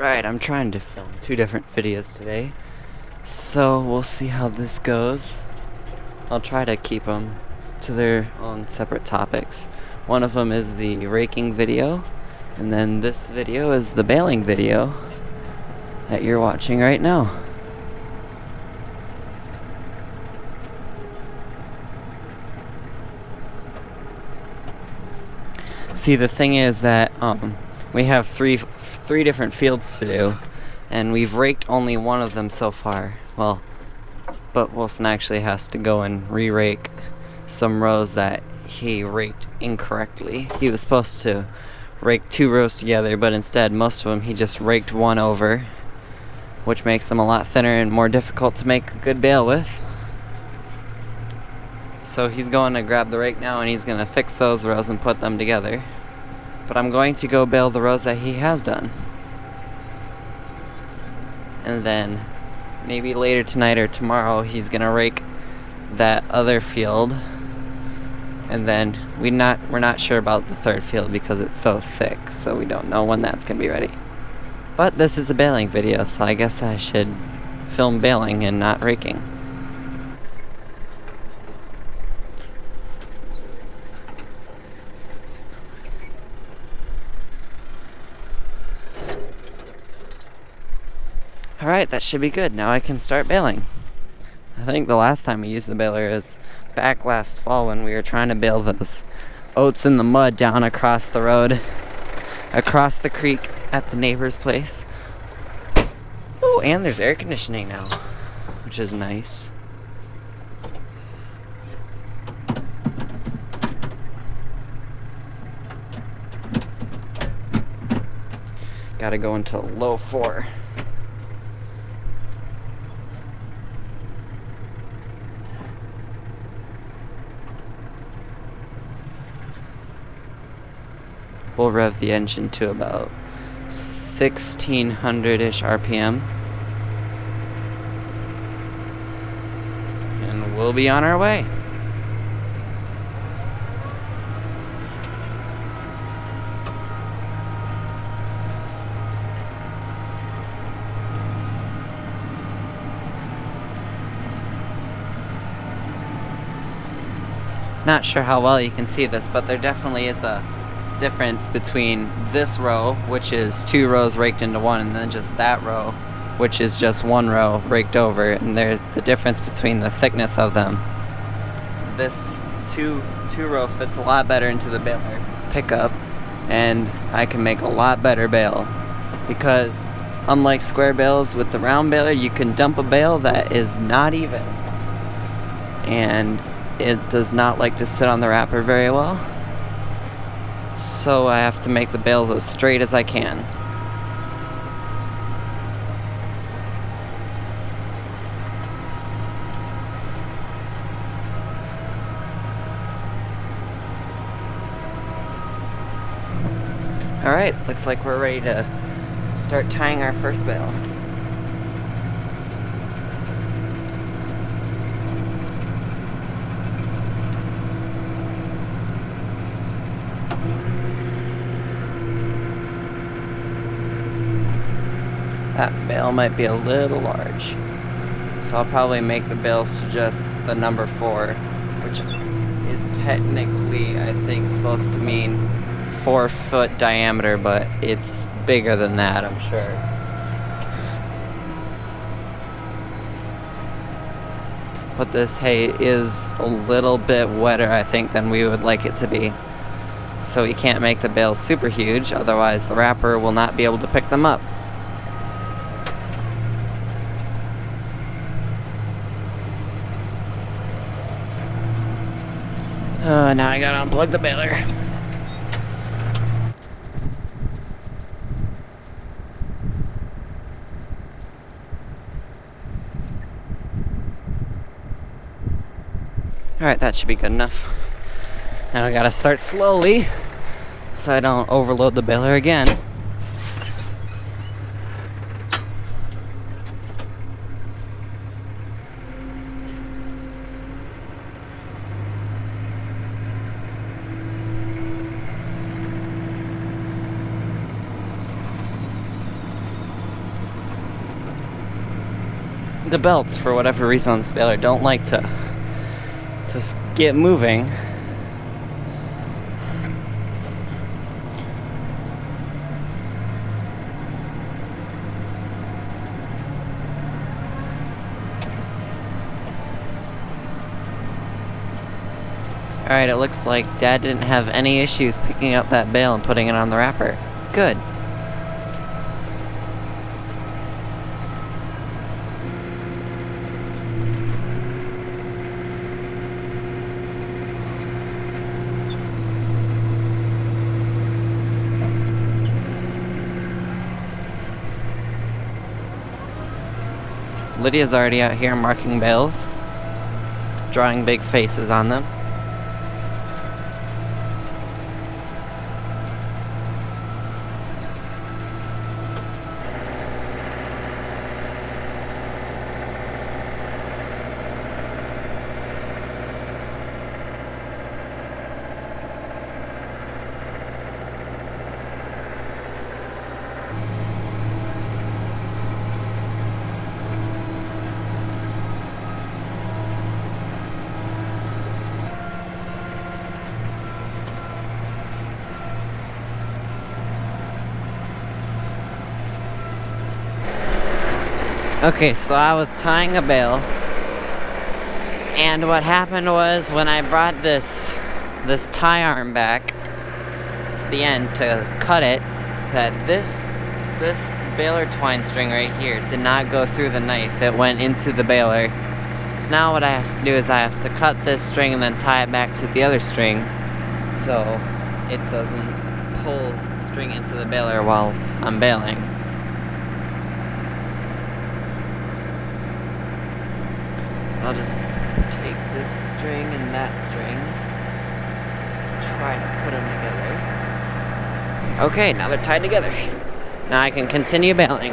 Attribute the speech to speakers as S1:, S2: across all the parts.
S1: Alright, I'm trying to film 2 different videos today, so we'll see how this goes. I'll try to keep them to their own separate topics. One of them is the raking video, and then this video is the baling video that you're watching right now. See, the thing is that we have three different fields to do, and we've raked only one of them so far. Well, but Wilson actually has to go and re-rake some rows that he raked incorrectly. He was supposed to rake 2 rows together, but instead most of them he just raked one over, which makes them a lot thinner and more difficult to make a good bale with. So he's going to grab the rake now and he's going to fix those rows and put them together. But I'm going to go bale the rows that he has done. And then maybe later tonight or tomorrow he's going to rake that other field. And then we're not sure about the third field because it's so thick, so we don't know when that's going to be ready. But this is a baling video, so I guess I should film baling and not raking. Alright, that should be good. Now I can start baling. I think the last time we used the baler is back last fall when we were trying to bale those oats in the mud down across the road, across the creek at the neighbor's place. Oh, and there's air conditioning now, which is nice. Gotta go into low 4. We'll rev the engine to about 1600-ish RPM. And we'll be on our way. Not sure how well you can see this, but there definitely is a difference between this row, which is 2 rows raked into one, and then just that row, which is just 1 row raked over, and the difference between the thickness of them. This two row fits a lot better into the baler pickup, and I can make a lot better bale, because unlike square bales with the round baler, you can dump a bale that is not even, and it does not like to sit on the wrapper very well. So I have to make the bales as straight as I can. Alright, looks like we're ready to start tying our first bale. That bale might be a little large, so I'll probably make the bales to just the number 4, which is technically, I think, supposed to mean 4-foot diameter, but it's bigger than that, I'm sure. But this hay is a little bit wetter, I think, than we would like it to be. So we can't make the bales super huge, otherwise the wrapper will not be able to pick them up. Now I gotta unplug the baler. Alright, that should be good enough. Now I gotta start slowly so I don't overload the baler again. the belts, for whatever reason, on this baler don't like to get moving. Alright, it looks like Dad didn't have any issues picking up that bale and putting it on the wrapper. Good. Lydia's already out here marking bales, drawing big faces on them. Okay, so I was tying a bale, and what happened was when I brought this tie arm back to the end to cut it, that this baler twine string right here did not go through the knife. It went into the baler. So now what I have to do is I have to cut this string and then tie it back to the other string so it doesn't pull string into the baler while I'm baling. I'll just take this string and that string, try to put them together. Okay, now they're tied together. Now I can continue baling.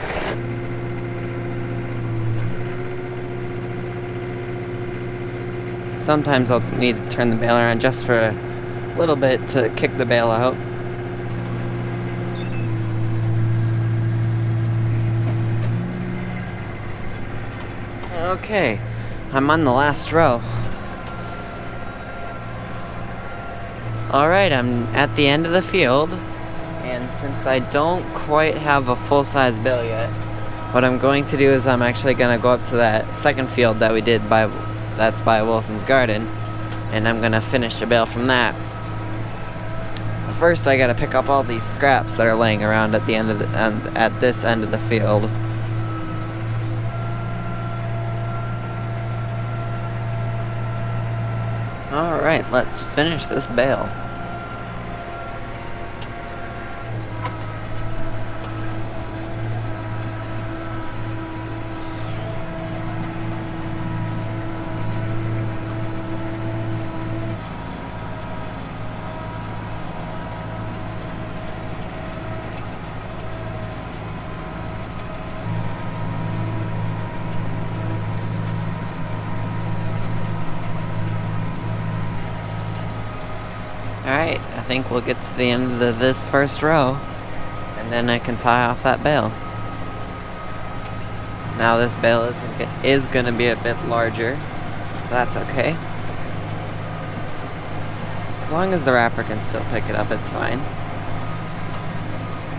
S1: Sometimes I'll need to turn the baler on just for a little bit to kick the bale out. Okay. I'm on the last row. Alright, I'm at the end of the field, and since I don't quite have a full-size bale yet, what I'm going to do is I'm actually going to go up to that second field that we did that's by Wilson's Garden, and I'm going to finish a bale from that. But first I got to pick up all these scraps that are laying around at the end of at this end of the field. Alright, let's finish this bale. Alright, I think we'll get to the end of this first row, and then I can tie off that bale. Now this bale is going to be a bit larger, but that's okay. As long as the wrapper can still pick it up, it's fine.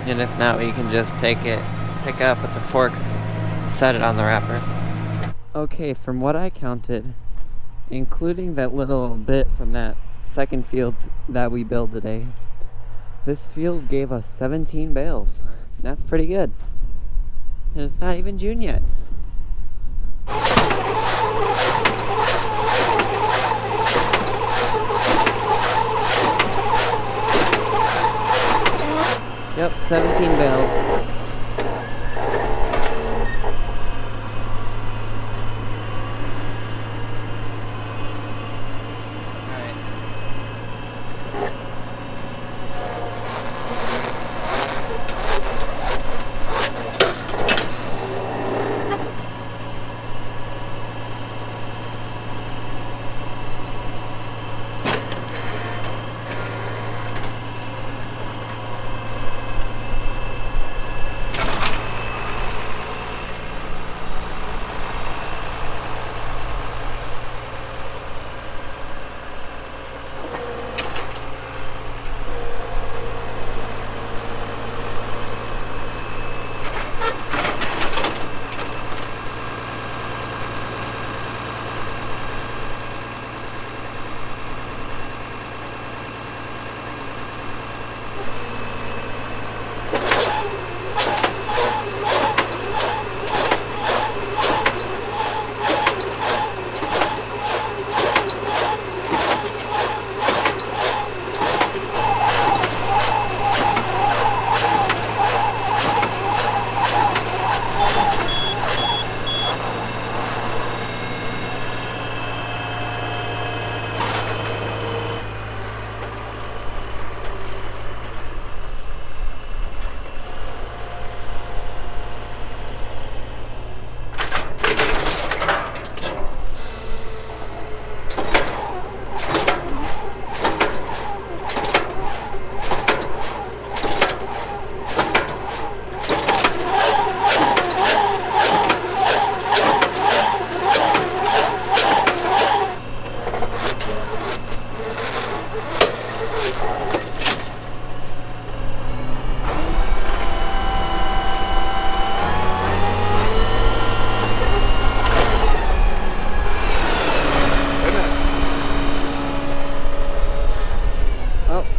S1: And if not, we can just pick it up with the forks, and set it on the wrapper. Okay, from what I counted, including that little bit from that second field that we built today, this field gave us 17 bales. That's pretty good. And it's not even June yet. Yep, 17 bales.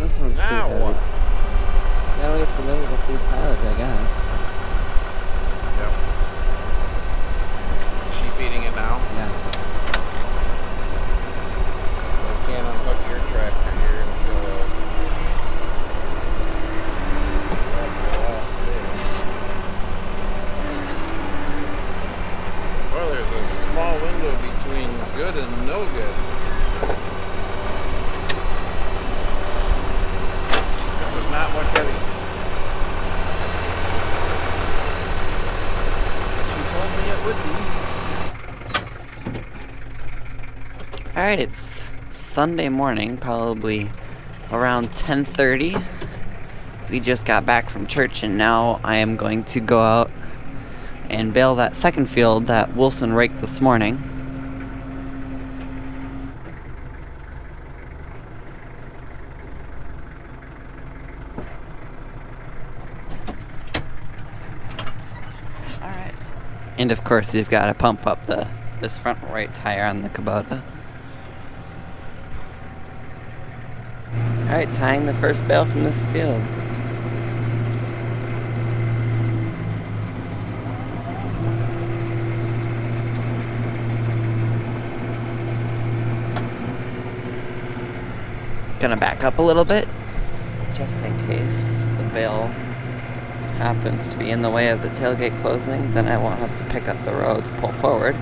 S1: This one's too
S2: Now
S1: heavy.
S2: what?
S1: Gotta wait for them to feed silage, I guess.
S2: Yep. Is she feeding it now?
S1: Yeah.
S2: We can't unhook your tractor here until after the last day. Well, there's a small window between good and no good. That was not much heavy. She told me it would be.
S1: Alright, it's Sunday morning, probably around 10:30. We just got back from church and now I am going to go out and bale that second field that Wilson raked this morning. Alright. And of course we've got to pump up this front right tire on the Kubota. Alright, tying the first bale from this field. Gonna back up a little bit, just in case the bale happens to be in the way of the tailgate closing, then I won't have to pick up the road to pull forward.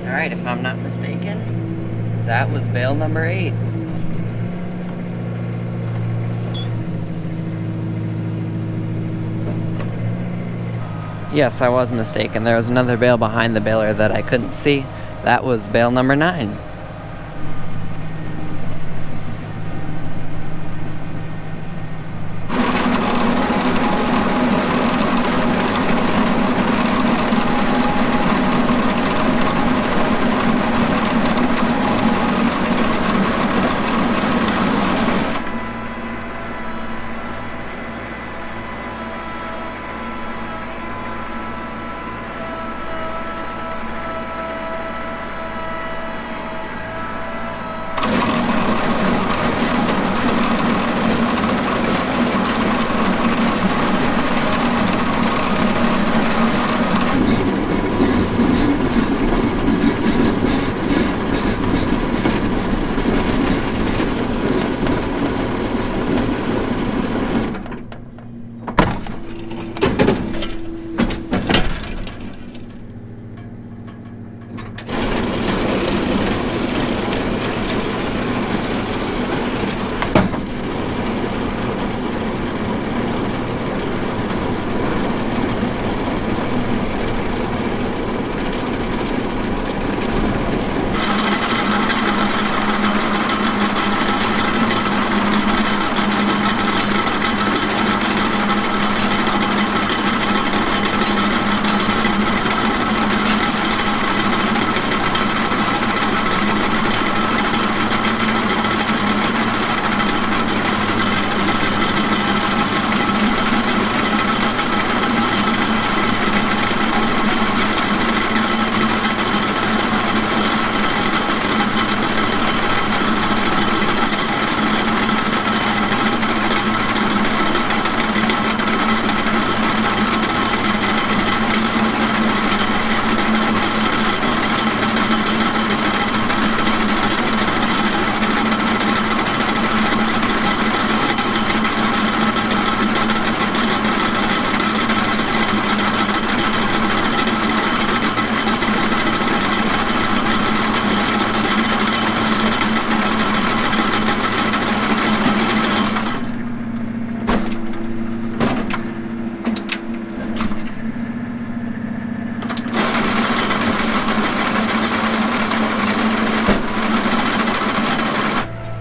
S1: Alright, if I'm not mistaken, that was bale number 8. Yes, I was mistaken. There was another bale behind the baler that I couldn't see. That was bale number 9.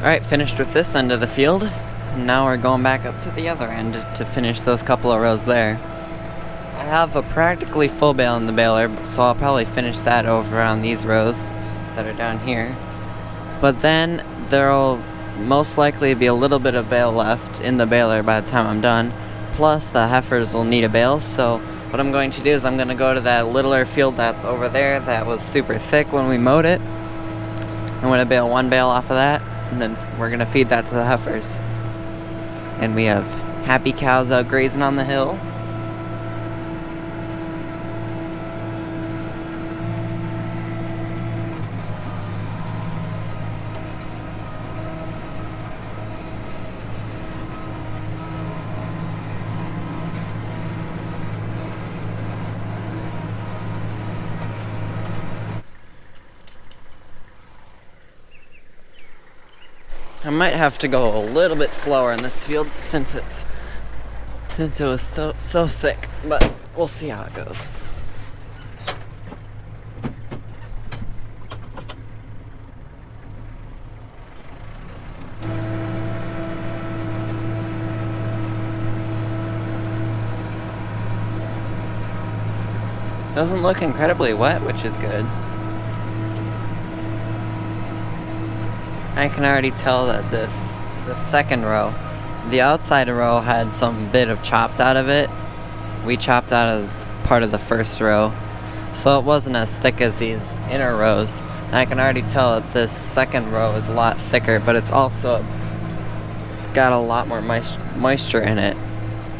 S1: Alright, finished with this end of the field, and now we're going back up to the other end to finish those couple of rows there. I have a practically full bale in the baler, so I'll probably finish that over on these rows that are down here. But then there'll most likely be a little bit of bale left in the baler by the time I'm done. Plus the heifers will need a bale, so what I'm going to do is I'm going to go to that littler field that's over there that was super thick when we mowed it. I'm going to bale one bale off of that, and then we're going to feed that to the heifers. And we have happy cows out grazing on the hill. I might have to go a little bit slower in this field since it was so thick, but we'll see how it goes. Doesn't look incredibly wet, which is good. I can already tell that the second row, the outside row had some bit of chopped out of it. We chopped out of part of the first row, so it wasn't as thick as these inner rows. And I can already tell that this second row is a lot thicker, but it's also got a lot more moisture in it.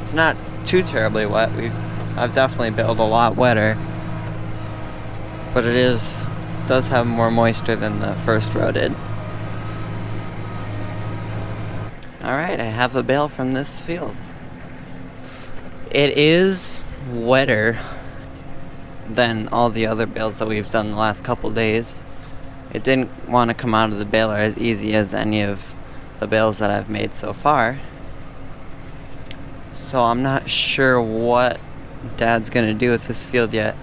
S1: It's not too terribly wet. I've definitely baled a lot wetter, but it does have more moisture than the first row did. Alright, I have a bale from this field. It is wetter than all the other bales that we've done the last couple days. It didn't want to come out of the baler as easy as any of the bales that I've made so far. So I'm not sure what Dad's gonna do with this field yet.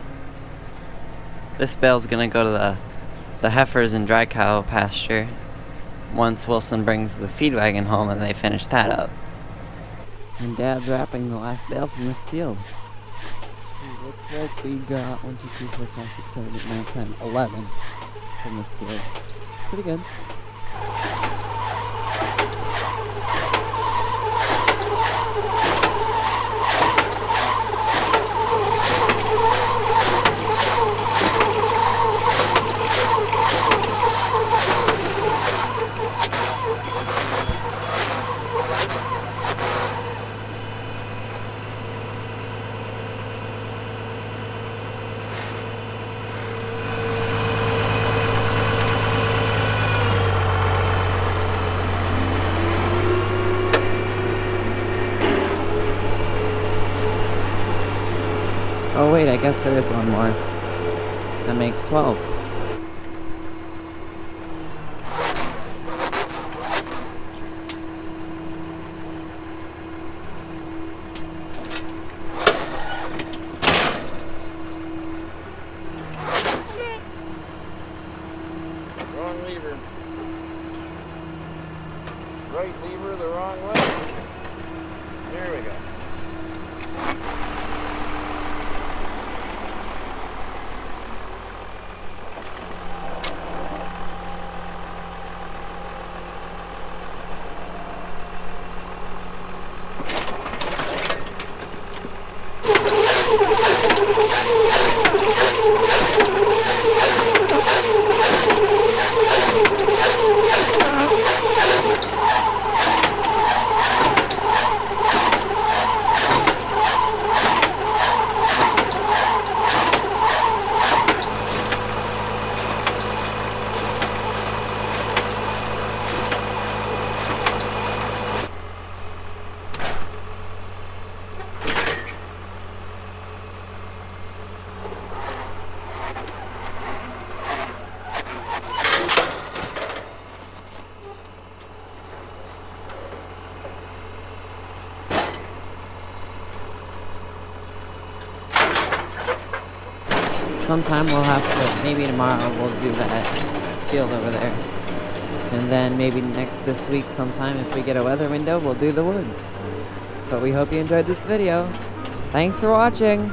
S1: This bale's gonna go to the heifers and dry cow pasture once Wilson brings the feed wagon home and they finish that up. And Dad's wrapping the last bale from this field. So it looks like we got 1, 2, 3, 4, 5, 6, 7, 8, 9, 10, 11 from this field. Pretty good. Oh wait, I guess there is one more. That makes 12.
S2: Wrong lever. Right lever the wrong way. There we go. Sometime we'll have to, maybe tomorrow we'll do that field over there.
S1: And then maybe this week sometime, if we get a weather window, we'll do the woods. But we hope you enjoyed this video. Thanks for watching!